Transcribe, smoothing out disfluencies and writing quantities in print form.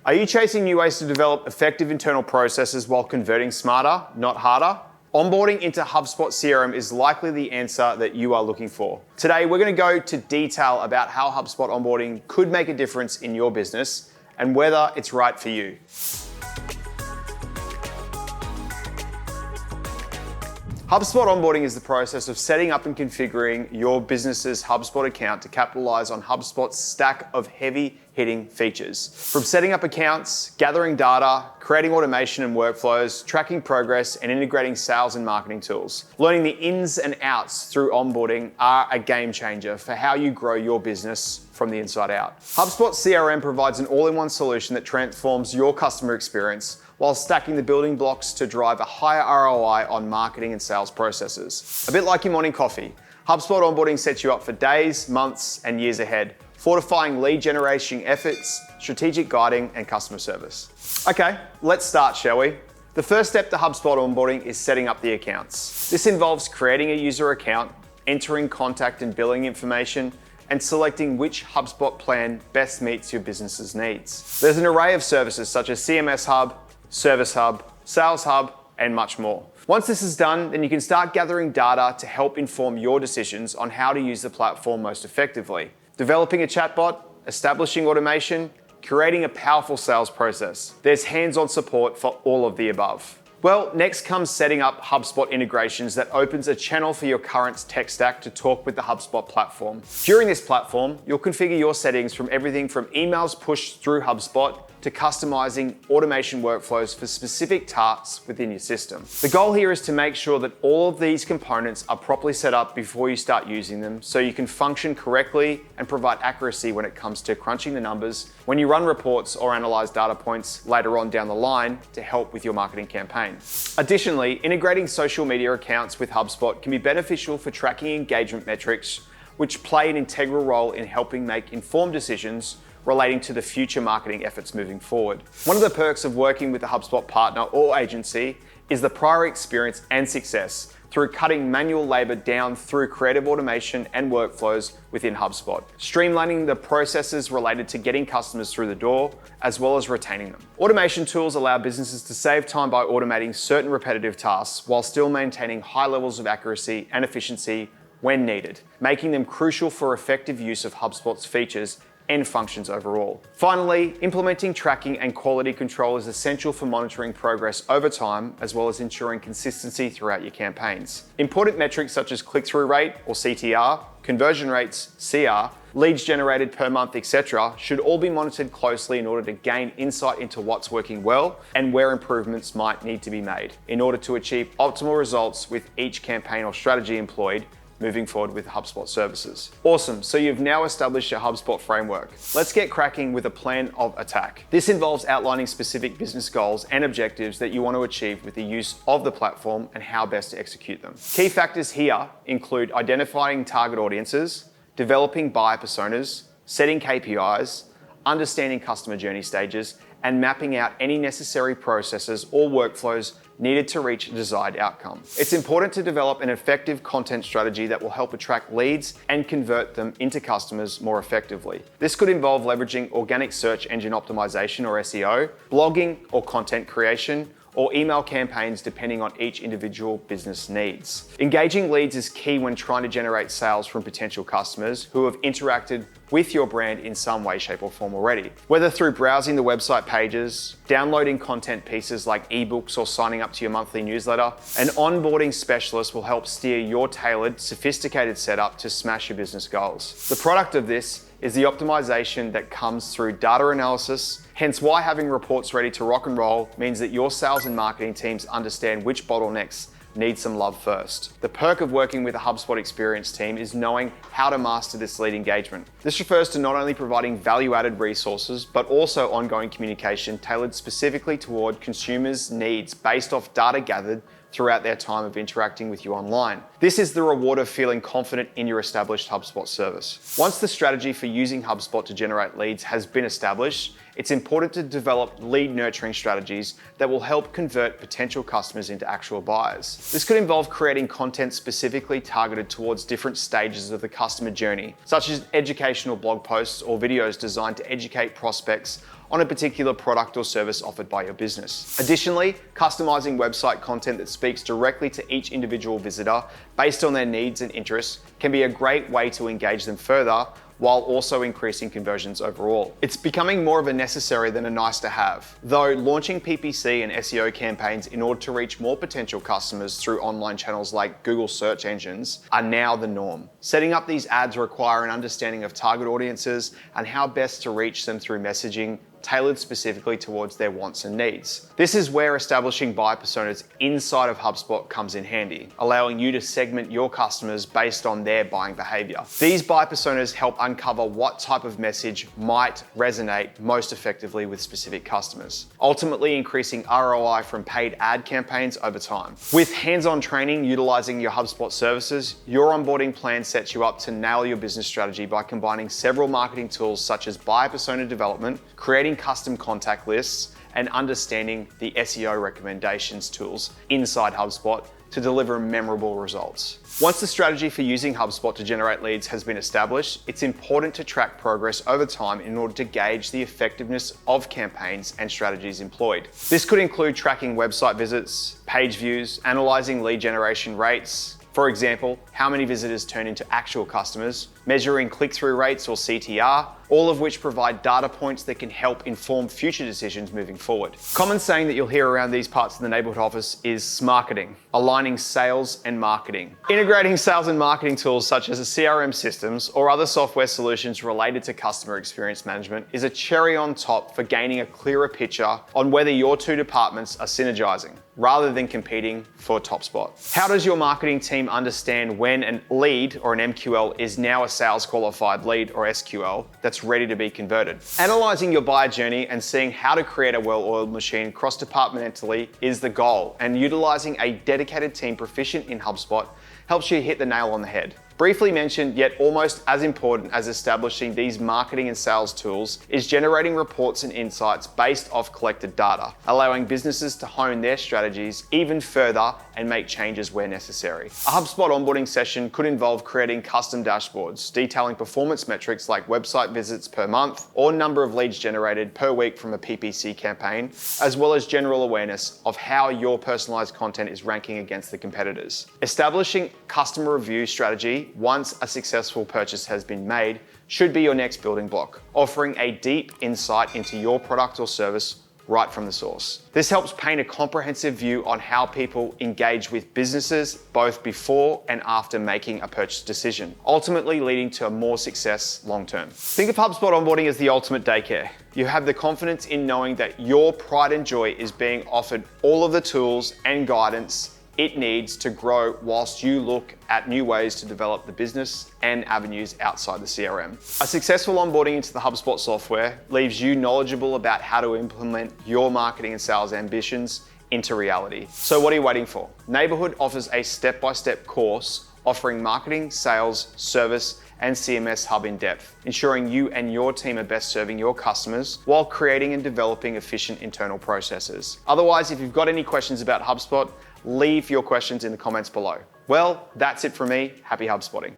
Are you chasing new ways to develop effective internal processes while converting smarter, not harder? Onboarding into HubSpot CRM is likely the answer that you are looking for. Today, we're going to go to detail about how HubSpot onboarding could make a difference in your business and whether it's right for you. HubSpot onboarding is the process of setting up and configuring your business's HubSpot account to capitalize on HubSpot's stack of heavy-hitting features. From setting up accounts, gathering data, creating automation and workflows, tracking progress, and integrating sales and marketing tools. Learning the ins and outs through onboarding are a game changer for how you grow your business from the inside out. HubSpot CRM provides an all-in-one solution that transforms your customer experience while stacking the building blocks to drive a higher ROI on marketing and sales processes. A bit like your morning coffee, HubSpot onboarding sets you up for days, months, and years ahead, fortifying lead generation efforts, strategic guiding, and customer service. Okay, let's start, shall we? The first step to HubSpot onboarding is setting up the accounts. This involves creating a user account, entering contact and billing information, and selecting which HubSpot plan best meets your business's needs. There's an array of services such as CMS Hub, Service Hub, Sales Hub, and much more. Once this is done, then you can start gathering data to help inform your decisions on how to use the platform most effectively. Developing a chatbot, establishing automation, creating a powerful sales process. There's hands-on support for all of the above. Well, next comes setting up HubSpot integrations that opens a channel for your current tech stack to talk with the HubSpot platform. During this platform, you'll configure your settings from everything from emails pushed through HubSpot to customizing automation workflows for specific tasks within your system. The goal here is to make sure that all of these components are properly set up before you start using them so you can function correctly and provide accuracy when it comes to crunching the numbers when you run reports or analyze data points later on down the line to help with your marketing campaign. Additionally, integrating social media accounts with HubSpot can be beneficial for tracking engagement metrics, which play an integral role in helping make informed decisions relating to the future marketing efforts moving forward. One of the perks of working with a HubSpot partner or agency is the prior experience and success through cutting manual labor down through creative automation and workflows within HubSpot, streamlining the processes related to getting customers through the door, as well as retaining them. Automation tools allow businesses to save time by automating certain repetitive tasks while still maintaining high levels of accuracy and efficiency when needed, making them crucial for effective use of HubSpot's features and functions overall. Finally, implementing tracking and quality control is essential for monitoring progress over time, as well as ensuring consistency throughout your campaigns. Important metrics such as click-through rate or CTR, conversion rates, CR, leads generated per month, etc., should all be monitored closely in order to gain insight into what's working well and where improvements might need to be made in order to achieve optimal results with each campaign or strategy employed moving forward with HubSpot services. Awesome, so you've now established your HubSpot framework. Let's get cracking with a plan of attack. This involves outlining specific business goals and objectives that you want to achieve with the use of the platform and how best to execute them. Key factors here include identifying target audiences, developing buyer personas, setting KPIs, understanding customer journey stages, and mapping out any necessary processes or workflows needed to reach a desired outcome. It's important to develop an effective content strategy that will help attract leads and convert them into customers more effectively. This could involve leveraging organic search engine optimization or SEO, blogging or content creation, or email campaigns depending on each individual business needs. Engaging leads is key when trying to generate sales from potential customers who have interacted with your brand in some way, shape, or form already. Whether through browsing the website pages, downloading content pieces like ebooks, or signing up to your monthly newsletter, an onboarding specialist will help steer your tailored, sophisticated setup to smash your business goals. The product of this is the optimization that comes through data analysis, hence why having reports ready to rock and roll means that your sales and marketing teams understand which bottlenecks need some love first. The perk of working with a HubSpot experienced team is knowing how to master this lead engagement. This refers to not only providing value-added resources, but also ongoing communication tailored specifically toward consumers' needs based off data gathered throughout their time of interacting with you online. This is the reward of feeling confident in your established HubSpot service. Once the strategy for using HubSpot to generate leads has been established, it's important to develop lead nurturing strategies that will help convert potential customers into actual buyers. This could involve creating content specifically targeted towards different stages of the customer journey, such as educational blog posts or videos designed to educate prospects on a particular product or service offered by your business. Additionally, customizing website content that speaks directly to each individual visitor based on their needs and interests can be a great way to engage them further while also increasing conversions overall. It's becoming more of a necessary than a nice to have. Though launching PPC and SEO campaigns in order to reach more potential customers through online channels like Google search engines are now the norm. Setting up these ads require an understanding of target audiences and how best to reach them through messaging tailored specifically towards their wants and needs. This is where establishing buyer personas inside of HubSpot comes in handy, allowing you to segment your customers based on their buying behavior. These buyer personas help uncover what type of message might resonate most effectively with specific customers, ultimately increasing ROI from paid ad campaigns over time. With hands-on training utilizing your HubSpot services, your onboarding plan sets you up to nail your business strategy by combining several marketing tools such as buyer persona development, creating custom contact lists, and understanding the SEO recommendations tools inside HubSpot to deliver memorable results. Once the strategy for using HubSpot to generate leads has been established, it's important to track progress over time in order to gauge the effectiveness of campaigns and strategies employed. This could include tracking website visits, page views, analyzing lead generation rates, for example, how many visitors turn into actual customers, measuring click-through rates or CTR, all of which provide data points that can help inform future decisions moving forward. Common saying that you'll hear around these parts of the neighborhood office is smarketing, aligning sales and marketing. Integrating sales and marketing tools such as CRM systems or other software solutions related to customer experience management is a cherry on top for gaining a clearer picture on whether your two departments are synergizing rather than competing for top spot. How does your marketing team understand when a lead or an MQL is now a sales qualified lead or SQL that's ready to be converted? Analyzing your buyer journey and seeing how to create a well-oiled machine cross-departmentally is the goal, and utilizing a dedicated team proficient in HubSpot helps you hit the nail on the head. Briefly mentioned, yet almost as important as establishing these marketing and sales tools, is generating reports and insights based off collected data, allowing businesses to hone their strategies even further and make changes where necessary. A HubSpot onboarding session could involve creating custom dashboards, detailing performance metrics like website visits per month or number of leads generated per week from a PPC campaign, as well as general awareness of how your personalized content is ranking against the competitors. Establishing customer review strategy once a successful purchase has been made should be your next building block, offering a deep insight into your product or service right from the source. This helps paint a comprehensive view on how people engage with businesses both before and after making a purchase decision, ultimately leading to more success long term. Think of HubSpot onboarding as the ultimate daycare. You have the confidence in knowing that your pride and joy is being offered all of the tools and guidance it needs to grow whilst you look at new ways to develop the business and avenues outside the CRM. A successful onboarding into the HubSpot software leaves you knowledgeable about how to implement your marketing and sales ambitions into reality. So what are you waiting for? Neighborhood offers a step-by-step course offering marketing, sales, service, and CMS Hub in depth, ensuring you and your team are best serving your customers while creating and developing efficient internal processes. Otherwise, if you've got any questions about HubSpot, leave your questions in the comments below. Well, that's it from me. Happy HubSpotting.